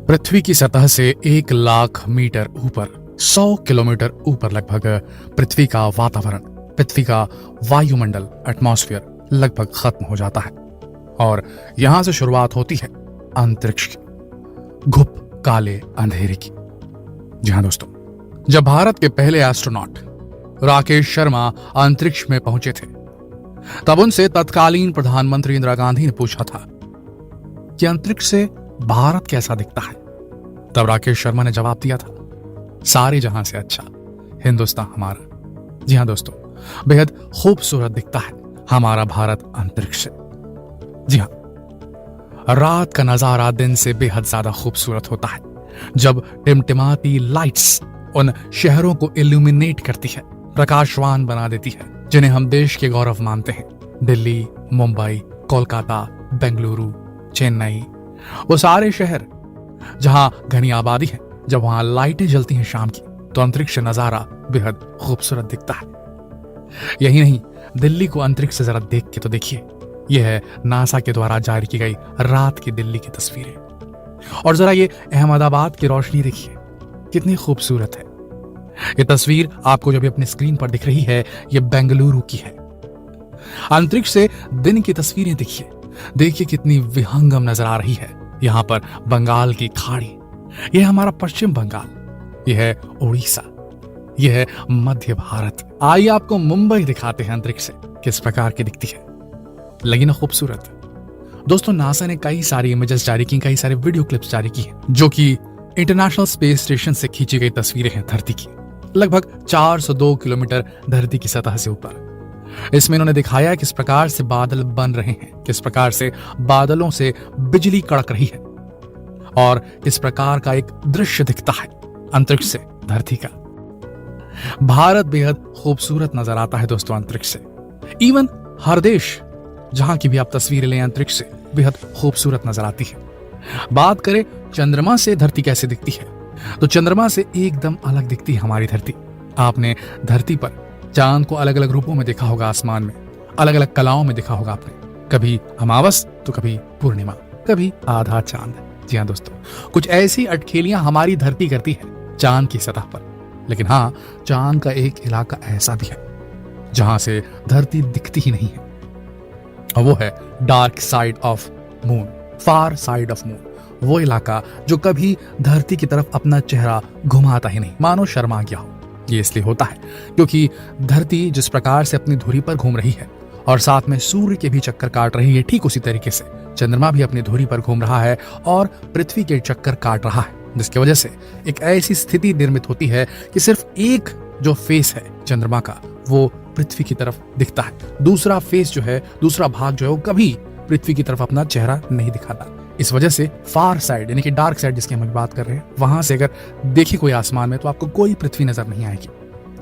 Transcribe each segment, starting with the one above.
पृथ्वी की सतह से 1 लाख मीटर ऊपर 100 किलोमीटर ऊपर लगभग पृथ्वी का वातावरण, पृथ्वी का वायुमंडल, एटमॉस्फेयर लगभग खत्म हो जाता है और यहां से शुरुआत होती है अंतरिक्ष की, घुप काले अंधेरे की। जी हां दोस्तों, जब भारत के पहले एस्ट्रोनॉट राकेश शर्मा अंतरिक्ष में पहुंचे थे तब उनसे तत्कालीन प्रधानमंत्री इंदिरा गांधी ने पूछा था कि अंतरिक्ष से भारत कैसा दिखता है। तब राकेश शर्मा ने जवाब दिया था, सारे जहां से अच्छा हिंदुस्तान हमारा। जी हां दोस्तों, बेहद खूबसूरत दिखता है हमारा भारत अंतरिक्ष से। जी हां, रात का नजारा दिन से बेहद ज्यादा खूबसूरत होता है जब टिमटिमाती लाइट्स उन शहरों को इल्यूमिनेट करती है, प्रकाशवान बना देती है जिन्हें हम देश के गौरव मानते हैं। दिल्ली, मुंबई, कोलकाता, बेंगलुरु, चेन्नई, वो सारे शहर जहां घनी आबादी है, जब वहां लाइटें जलती हैं शाम की तो अंतरिक्ष नजारा बेहद खूबसूरत दिखता है। यही नहीं, दिल्ली को अंतरिक्ष से जरा देख के तो देखिए, यह है नासा के द्वारा जारी की गई रात की दिल्ली की तस्वीरें। और जरा ये अहमदाबाद की रोशनी देखिए, कितनी खूबसूरत है। ये तस्वीर आपको जो भी अपनी स्क्रीन पर दिख रही है, ये बेंगलुरु की है। अंतरिक्ष से दिन की तस्वीरें देखिए, देखिए कितनी विहंगम नजर आ रही है। यहां पर बंगाल की खाड़ी, यह हमारा पश्चिम बंगाल, यह है उड़ीसा, यह है मध्य भारत। आइए आपको मुंबई दिखाते हैं अंतरिक्ष से किस प्रकार की दिखती है। लगी ना खूबसूरत। दोस्तों, नासा ने कई सारी इमेजेस जारी की, कई सारे वीडियो क्लिप्स जारी की हैं जो कि इंटरनेशनल स्पेस स्टेशन से खींची गई तस्वीरें हैं धरती की, लगभग 402 किलोमीटर धरती की सतह से ऊपर। इसमें इन्होंने दिखाया किस प्रकार से बादल बन रहे हैं, किस प्रकार से बादलों से बिजली कड़क रही है और किस प्रकार का एक दृश्य दिखता है अंतरिक्ष से धरती का। भारत बेहद खूबसूरत नजर आता है दोस्तों अंतरिक्ष से। इवन हर देश जहां की भी आप तस्वीरें लें अंतरिक्ष से बेहद खूबसूरत नजर आती है। बात करें चंद्रमा से धरती कैसे दिखती है, तो चंद्रमा से एकदम अलग दिखती है हमारी धरती। आपने धरती पर चांद को अलग अलग रूपों में देखा होगा, आसमान में अलग अलग कलाओं में देखा होगा आपने, कभी अमावस तो कभी पूर्णिमा, कभी आधा चांद। जी हाँ दोस्तों, कुछ ऐसी अटखेलियां हमारी धरती करती है चांद की सतह पर। लेकिन हाँ, चांद का एक इलाका ऐसा भी है जहां से धरती दिखती ही नहीं है, और वो है dark side of moon, far side of moon. वो इलाका जो कभी धरती की तरफ अपना चेहरा घुमाता ही नहीं, मानो शर्मा गया हो। ये इसलिए होता है क्योंकि धरती जिस प्रकार से अपनी धुरी पर घूम रही है और साथ में सूर्य के भी चक्कर काट रही है, ठीक उसी तरीके से चंद्रमा भी अपनी धुरी पर घूम रहा है और पृथ्वी के चक्कर काट रहा है, जिसकी वजह से एक ऐसी स्थिति निर्मित होती है कि सिर्फ एक जो फेस है चंद्रमा का वो पृथ्वी की तरफ दिखता है, दूसरा फेस जो है, दूसरा भाग जो है वो कभी पृथ्वी की तरफ अपना चेहरा नहीं दिखाता। इस वजह से फार साइड यानी कि डार्क साइड जिसकी हम बात कर रहे हैं, वहां से अगर देखे कोई आसमान में तो आपको कोई पृथ्वी नजर नहीं आएगी।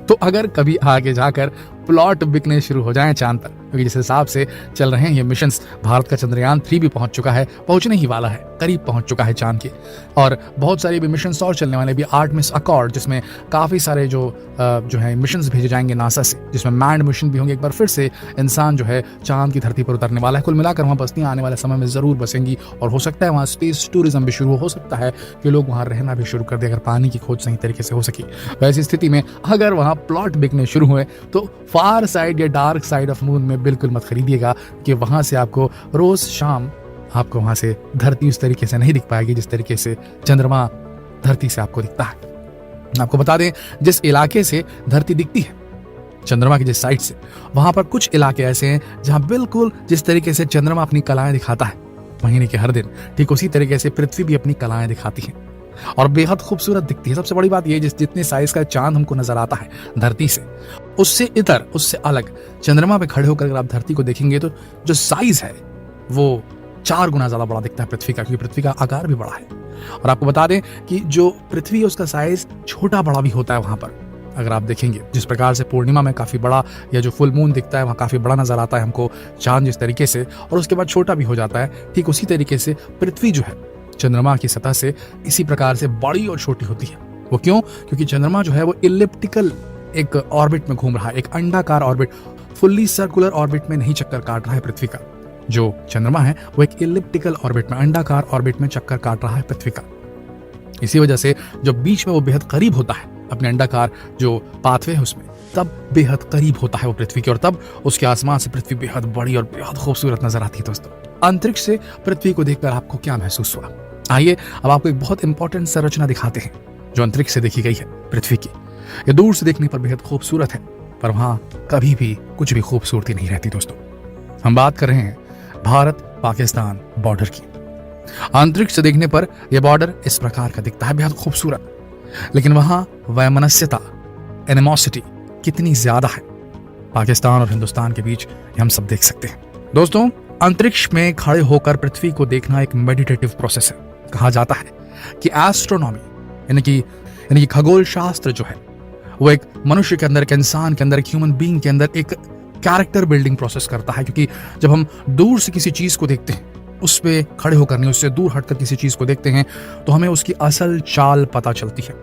तो अगर कभी आगे जाकर प्लॉट बिकने शुरू हो जाएं चांद पर, क्योंकि जिस हिसाब से चल रहे हैं ये मिशंस, भारत का चंद्रयान 3 भी पहुंच चुका है, पहुंचने ही वाला है, करीब पहुंच चुका है चांद के, और बहुत सारे भी मिशंस और चलने वाले भी। आर्टेमिस अकॉर्ड जिसमें काफी सारे जो है मिशंस भेजे जाएंगे नासा से, जिसमें मैंड मिशन भी होंगे। एक बार फिर से इंसान जो है चांद की धरती पर उतरने वाला है। कुल मिलाकर वहां बस्तियां आने वाले समय में जरूर बसेंगी और हो सकता है वहां स्पेस टूरिज्म भी शुरू हो सकता है कि लोग वहां रहना भी शुरू कर दे, अगर पानी की खोज सही तरीके से हो सकी। वैसी स्थिति में अगर वहां प्लॉट बिकने शुरू हुए तो फार साइड या डार्क साइड ऑफ मून में बिल्कुल मत खरीदिएगा, कि वहां से आपको रोज शाम आपको वहां से धरती उस तरीके से नहीं दिख पाएगी जिस तरीके से चंद्रमा धरती से आपको दिखता है। आपको बता दें, जिस इलाके से धरती दिखती है चंद्रमा की जिस साइड से, वहां पर कुछ इलाके ऐसे हैं जहां बिल्कुल जिस तरीके से चंद्रमा अपनी कलाएं दिखाता है महीने के हर दिन, ठीक उसी तरीके से पृथ्वी भी अपनी कलाएं दिखाती है और बेहद खूबसूरत दिखती है। सबसे बड़ी बात यह, जितने साइज का चांद हमको नजर आता है धरती से, उससे इधर, उससे अलग चंद्रमा पे खड़े होकर अगर आप धरती को देखेंगे तो जो साइज है वो 4 गुना ज्यादा बड़ा दिखता है पृथ्वी का, क्योंकि पृथ्वी का आकार भी बड़ा है। और आपको बता दें कि जो पृथ्वी है उसका साइज छोटा बड़ा भी होता है वहां पर। अगर आप देखेंगे जिस प्रकार से पूर्णिमा में काफी बड़ा या जो फुल मून दिखता है वहां काफी बड़ा नजर आता है हमको चांद जिस तरीके से, और उसके बाद छोटा भी हो जाता है, ठीक उसी तरीके से पृथ्वी जो है चंद्रमा की सतह से इसी प्रकार से बड़ी और छोटी होती है। वो क्यों? क्योंकि चंद्रमा जो है वो इलिप्टिकल एक ऑर्बिट में घूम रहा है, एक अंडाकार ऑर्बिट, फुल्ली सर्कुलर ऑर्बिट में नहीं चक्कर काट रहा है पृथ्वी का। जो चंद्रमा है वो एक इलिप्टिकल ऑर्बिट में, अंडाकार ऑर्बिट में चक्कर काट रहा है पृथ्वी का। इसी वजह से जब बीच में वो बेहद करीब होता है अपने अंडाकार जो पाथवे है उसमें, तब बेहद करीब होता है वो पृथ्वी के, और तब उसके आसमान से पृथ्वी बेहद बड़ी और बेहद खूबसूरत नजर आती है। दोस्तों, अंतरिक्ष से पृथ्वी को देखकर आपको क्या महसूस हुआ? आइए अब आपको एक बहुत इंपॉर्टेंट संरचना दिखाते हैं जो अंतरिक्ष से देखी गई है पृथ्वी की। ये दूर से देखने पर बेहद खूबसूरत है, पर वहां कभी भी कुछ भी खूबसूरती नहीं रहती। दोस्तों, हम बात कर रहे हैं भारत पाकिस्तान बॉर्डर की। अंतरिक्ष से देखने पर यह बॉर्डर इस प्रकार का दिखता है, बेहद खूबसूरत, लेकिन वहां वैमनस्यता, एनिमोसिटी कितनी ज्यादा है पाकिस्तान और हिंदुस्तान के बीच, हम सब देख सकते हैं। दोस्तों, अंतरिक्ष में खड़े होकर पृथ्वी को देखना एक मेडिटेटिव प्रोसेस है। कहा जाता है कि एस्ट्रोनॉमी यानी कि खगोल शास्त्र जो है वो एक मनुष्य के अंदर, एक इंसान के अंदर, एक ह्यूमन बीइंग के अंदर एक कैरेक्टर बिल्डिंग प्रोसेस करता है, क्योंकि जब हम दूर से किसी चीज को देखते हैं, उस पे खड़े होकर नहीं, उससे दूर हटकर किसी चीज को देखते हैं, तो हमें उसकी असल चाल पता चलती है।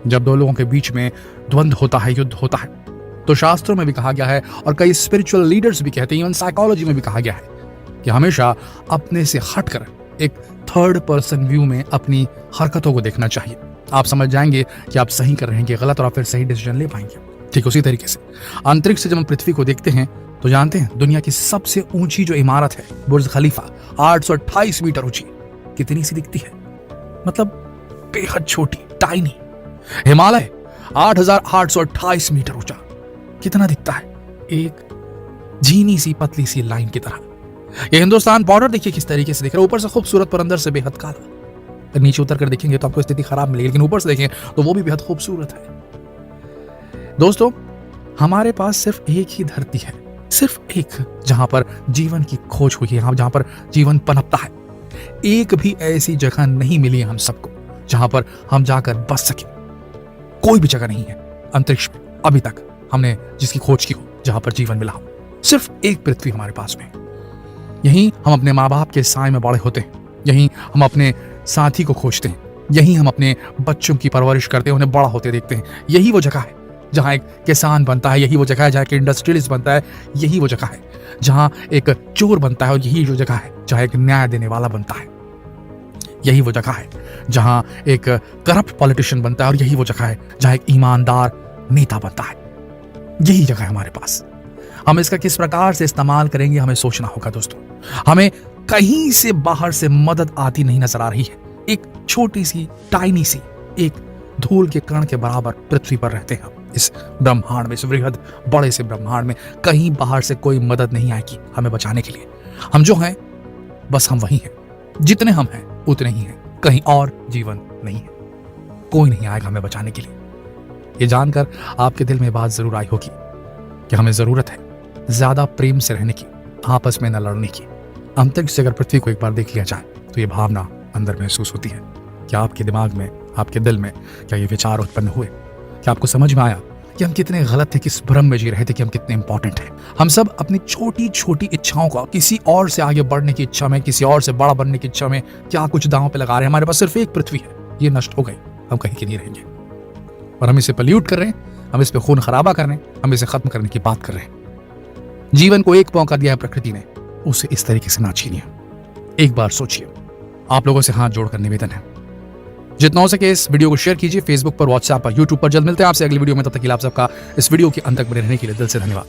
जब दो लोगों के बीच में द्वंद्व होता है, युद्ध होता है, तो शास्त्रों में भी कहा गया है और कई स्पिरिचुअल लीडर्स भी कहते हैं, इवन साइकोलॉजी में भी कहा गया है कि हमेशा अपने से हटकर एक थर्ड पर्सन व्यू में अपनी हरकतों को देखना चाहिए। आप समझ जाएंगे कि आप सही कर रहे हैं कि गलत, और आप फिर सही डिसीजन ले पाएंगे। ठीक उसी तरीके से अंतरिक्ष से जब हम पृथ्वी को देखते हैं तो जानते हैं दुनिया की सबसे ऊंची जो इमारत है बुर्ज खलीफा 828 मीटर ऊंची, कितनी सी दिखती है? मतलब बेहद छोटी, टाइनी। हिमालय 8828 मीटर ऊंचा, कितना दिखता है? एक झीनी सी पतली सी लाइन की तरह। ये हिंदुस्तान बॉर्डर देखिए किस तरीके से दिख रहा है, ऊपर से खूबसूरत पर अंदर से बेहद काला। नीचे उतर कर देखेंगे तो आपको स्थिति खराब मिलेगी, लेकिन ऊपर से देखें तो वो भी बेहद खूबसूरत है। दोस्तों, हमारे पास सिर्फ एक ही धरती है, सिर्फ एक, जहां पर जीवन की खोज हुई है, जहां पर जीवन पनपता है। एक भी ऐसी जगह नहीं मिली है हम सबको जहां पर हम जाकर बस सके। कोई भी जगह नहीं है अंतरिक्ष में अभी तक हमने जिसकी खोज की हो, जहां पर जीवन मिला हो। सिर्फ एक पृथ्वी हमारे पास में। यहीं हम अपने माँ बाप के साए में बड़े होते हैं, यहीं हम अपने साथी को खोजते हैं, यहीं हम अपने बच्चों की परवरिश करते हैं, उन्हें बड़ा होते देखते हैं। यही वो जगह है जहां एक किसान बनता है, यही वो जगह है जहां एक इंडस्ट्रियलिस्ट बनता है, यही वो जगह है जहां एक चोर बनता है, और यही जो जगह है जहां एक न्याय देने वाला बनता है। यही वो जगह है जहां एक करप्ट पॉलिटिशियन बनता है, और यही वो जगह है जहां एक ईमानदार नेता बनता है। यही जगह है हमारे पास। हम इसका किस प्रकार से इस्तेमाल करेंगे हमें सोचना होगा। दोस्तों, हमें कहीं से बाहर से मदद आती नहीं नजर आ रही है। एक छोटी सी, टाइनी सी, एक धूल के कण के बराबर पृथ्वी पर रहते हैं हम। इस ब्रह्मांड में, इस वृहद बड़े से ब्रह्मांड में कहीं बाहर से कोई मदद नहीं आएगी हमें बचाने के लिए। हम जो हैं बस हम वही हैं, जितने हम हैं उतने ही हैं, कहीं और जीवन नहीं है। कोई नहीं आएगा हमें बचाने के लिए। ये जानकर आपके दिल में बात जरूर आई होगी कि हमें जरूरत है ज्यादा प्रेम से रहने की, आपस में न लड़ने की। अंतरिक्ष से अगर पृथ्वी को एक बार देख लिया जाए तो ये भावना अंदर महसूस होती है। क्या आपके दिमाग में, आपके दिल में क्या ये विचार उत्पन्न हुए? क्या आपको समझ में आया कि हम कितने गलत थे, किस भ्रम में जी रहे थे कि हम कितने इंपॉर्टेंट हैं? हम सब अपनी छोटी छोटी इच्छाओं को किसी और से आगे बढ़ने की इच्छा में, किसी और से बड़ा बनने की इच्छा में क्या कुछ दांव पे लगा रहे हैं। हमारे पास सिर्फ एक पृथ्वी है, ये नष्ट हो गई, हम कहीं के नहीं रहेंगे, और हम इसे पल्यूट कर रहे हैं, हम इस पे खून खराबा कर रहे हैं, हम इसे खत्म करने की बात कर रहे हैं। जीवन को एक मौका दिया है प्रकृति ने, उसे इस तरीके से ना छीनिए। एक बार सोचिए। आप लोगों से हाथ जोड़कर निवेदन है, जितना हो सके इस वीडियो को शेयर कीजिए, फेसबुक पर, व्हाट्सएप पर, यूट्यूब पर। जल्द मिलते हैं आपसे अगली वीडियो में, तब तक के लिए आप सबका इस वीडियो के अंत तक बने रहने के लिए दिल से धन्यवाद।